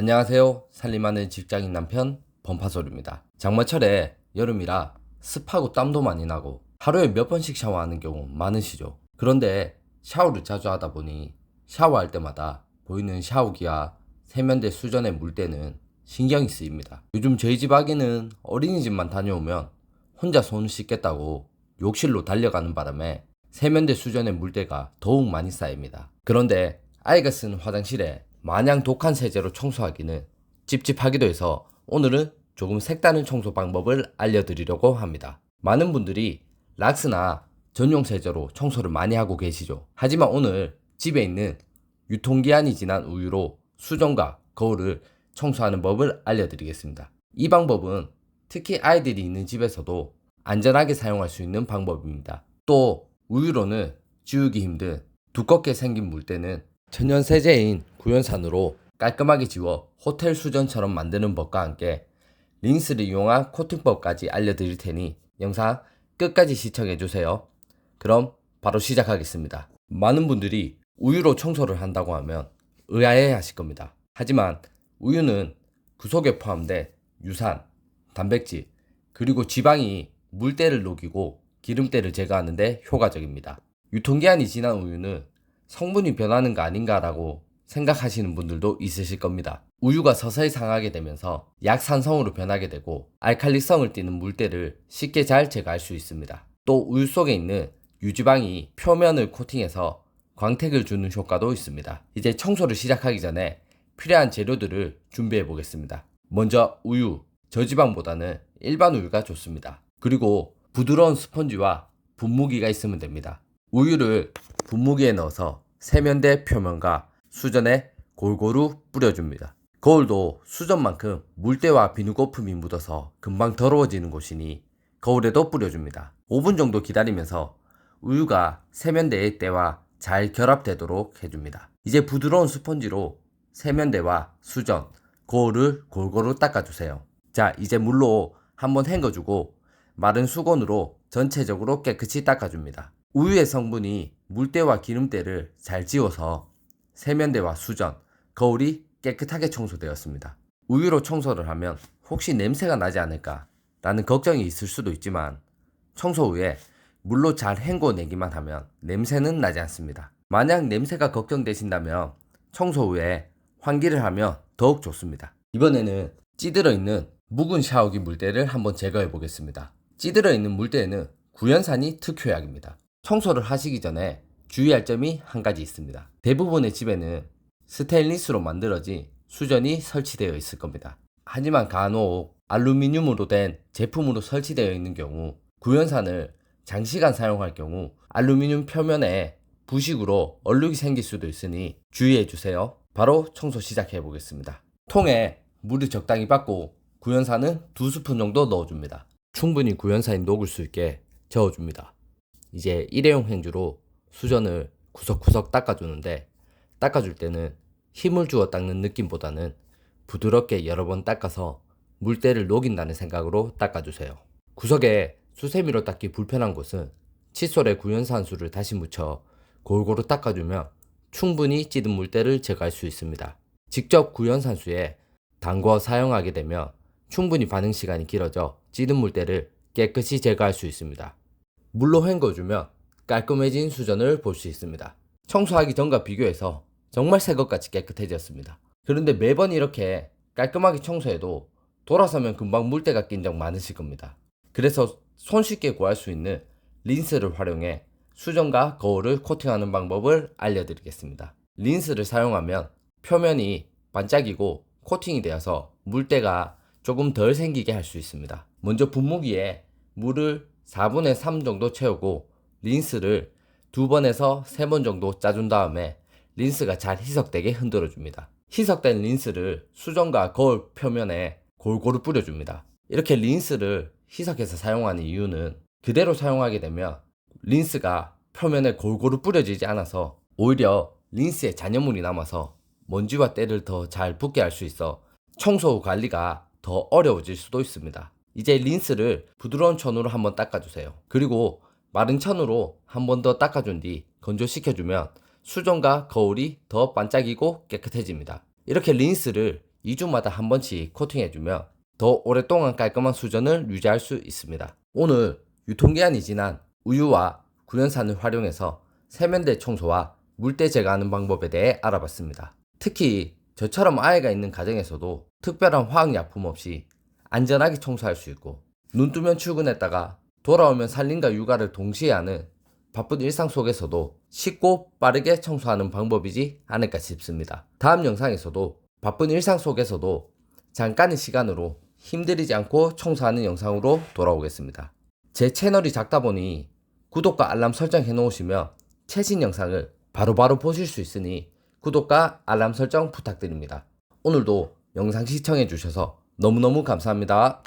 안녕하세요. 살림하는 직장인 남편 범파솔입니다. 장마철에 여름이라 습하고 땀도 많이 나고 하루에 몇 번씩 샤워하는 경우 많으시죠? 그런데 샤워를 자주 하다 보니 샤워할 때마다 보이는 샤워기와 세면대 수전의 물때는 신경이 쓰입니다. 요즘 저희 집 아기는 어린이집만 다녀오면 혼자 손 씻겠다고 욕실로 달려가는 바람에 세면대 수전의 물때가 더욱 많이 쌓입니다. 그런데 아이가 쓰는 화장실에 마냥 독한 세제로 청소하기는 찝찝하기도 해서 오늘은 조금 색다른 청소 방법을 알려드리려고 합니다. 많은 분들이 락스나 전용 세제로 청소를 많이 하고 계시죠. 하지만 오늘 집에 있는 유통기한이 지난 우유로 수전과 거울을 청소하는 법을 알려드리겠습니다. 이 방법은 특히 아이들이 있는 집에서도 안전하게 사용할 수 있는 방법입니다. 또 우유로는 지우기 힘든 두껍게 생긴 물때는 천연 세제인 구연산으로 깔끔하게 지워 호텔 수전처럼 만드는 법과 함께 린스를 이용한 코팅법까지 알려드릴 테니 영상 끝까지 시청해주세요. 그럼 바로 시작하겠습니다. 많은 분들이 우유로 청소를 한다고 하면 의아해 하실 겁니다. 하지만 우유는 그 속에 포함된 유산, 단백질, 그리고 지방이 물때를 녹이고 기름때를 제거하는 데 효과적입니다. 유통기한이 지난 우유는 성분이 변하는 거 아닌가라고 생각하시는 분들도 있으실 겁니다. 우유가 서서히 상하게 되면서 약산성으로 변하게 되고 알칼리성을 띠는 물때를 쉽게 잘 제거할 수 있습니다. 또 우유 속에 있는 유지방이 표면을 코팅해서 광택을 주는 효과도 있습니다. 이제 청소를 시작하기 전에 필요한 재료들을 준비해 보겠습니다. 먼저 우유, 저지방보다는 일반 우유가 좋습니다. 그리고 부드러운 스펀지와 분무기가 있으면 됩니다. 우유를 분무기에 넣어서 세면대 표면과 수전에 골고루 뿌려줍니다. 거울도 수전만큼 물때와 비누 거품이 묻어서 금방 더러워지는 곳이니 거울에도 뿌려줍니다. 5분 정도 기다리면서 우유가 세면대의 때와 잘 결합되도록 해줍니다. 이제 부드러운 스펀지로 세면대와 수전, 거울을 골고루 닦아주세요. 자, 이제 물로 한번 헹궈주고 마른 수건으로 전체적으로 깨끗이 닦아줍니다. 우유의 성분이 물때와 기름때를 잘 지워서 세면대와 수전, 거울이 깨끗하게 청소되었습니다. 우유로 청소를 하면 혹시 냄새가 나지 않을까 라는 걱정이 있을 수도 있지만 청소 후에 물로 잘 헹궈내기만 하면 냄새는 나지 않습니다. 만약 냄새가 걱정되신다면 청소 후에 환기를 하면 더욱 좋습니다. 이번에는 찌들어 있는 묵은 샤워기 물때를 한번 제거해 보겠습니다. 찌들어 있는 물때에는 구연산이 특효약입니다. 청소를 하시기 전에 주의할 점이 한 가지 있습니다. 대부분의 집에는 스테인리스로 만들어진 수전이 설치되어 있을 겁니다. 하지만 간혹 알루미늄으로 된 제품으로 설치되어 있는 경우 구연산을 장시간 사용할 경우 알루미늄 표면에 부식으로 얼룩이 생길 수도 있으니 주의해 주세요. 바로 청소 시작해 보겠습니다. 통에 물을 적당히 받고 구연산은 2스푼 정도 넣어줍니다. 충분히 구연산이 녹을 수 있게 저어줍니다. 이제 일회용 행주로 수전을 구석구석 닦아주는데 닦아줄 때는 힘을 주어 닦는 느낌보다는 부드럽게 여러 번 닦아서 물때를 녹인다는 생각으로 닦아주세요. 구석에 수세미로 닦기 불편한 곳은 칫솔에 구연산수를 다시 묻혀 골고루 닦아주면 충분히 찌든 물때를 제거할 수 있습니다. 직접 구연산수에 담궈 사용하게 되면 충분히 반응 시간이 길어져 찌든 물때를 깨끗이 제거할 수 있습니다. 물로 헹궈주면 깔끔해진 수전을 볼 수 있습니다. 청소하기 전과 비교해서 정말 새것같이 깨끗해졌습니다. 그런데 매번 이렇게 깔끔하게 청소해도 돌아서면 금방 물때가 낀 적 많으실 겁니다. 그래서 손쉽게 구할 수 있는 린스를 활용해 수전과 거울을 코팅하는 방법을 알려드리겠습니다. 린스를 사용하면 표면이 반짝이고 코팅이 되어서 물때가 조금 덜 생기게 할 수 있습니다. 먼저 분무기에 물을 4분의 3 정도 채우고 린스를 2번에서 3번 정도 짜준 다음에 린스가 잘 희석되게 흔들어 줍니다. 희석된 린스를 수전과 거울 표면에 골고루 뿌려줍니다. 이렇게 린스를 희석해서 사용하는 이유는 그대로 사용하게 되면 린스가 표면에 골고루 뿌려지지 않아서 오히려 린스에 잔여물이 남아서 먼지와 때를 더 잘 붙게 할 수 있어 청소 후 관리가 더 어려워질 수도 있습니다. 이제 린스를 부드러운 천으로 한번 닦아주세요. 그리고 마른 천으로 한 번 더 닦아준 뒤 건조시켜주면 수전과 거울이 더 반짝이고 깨끗해집니다. 이렇게 린스를 2주마다 한 번씩 코팅해주면 더 오랫동안 깔끔한 수전을 유지할 수 있습니다. 오늘 유통기한이 지난 우유와 구연산을 활용해서 세면대 청소와 물때 제거하는 방법에 대해 알아봤습니다. 특히 저처럼 아이가 있는 가정에서도 특별한 화학약품 없이 안전하게 청소할 수 있고, 눈 뜨면 출근했다가 돌아오면 살림과 육아를 동시에 하는 바쁜 일상 속에서도 쉽고 빠르게 청소하는 방법이지 않을까 싶습니다. 다음 영상에서도 바쁜 일상 속에서도 잠깐의 시간으로 힘들이지 않고 청소하는 영상으로 돌아오겠습니다. 제 채널이 작다 보니 구독과 알람 설정 해놓으시면 최신 영상을 바로바로 보실 수 있으니 구독과 알람 설정 부탁드립니다. 오늘도 영상 시청해주셔서 너무너무 감사합니다.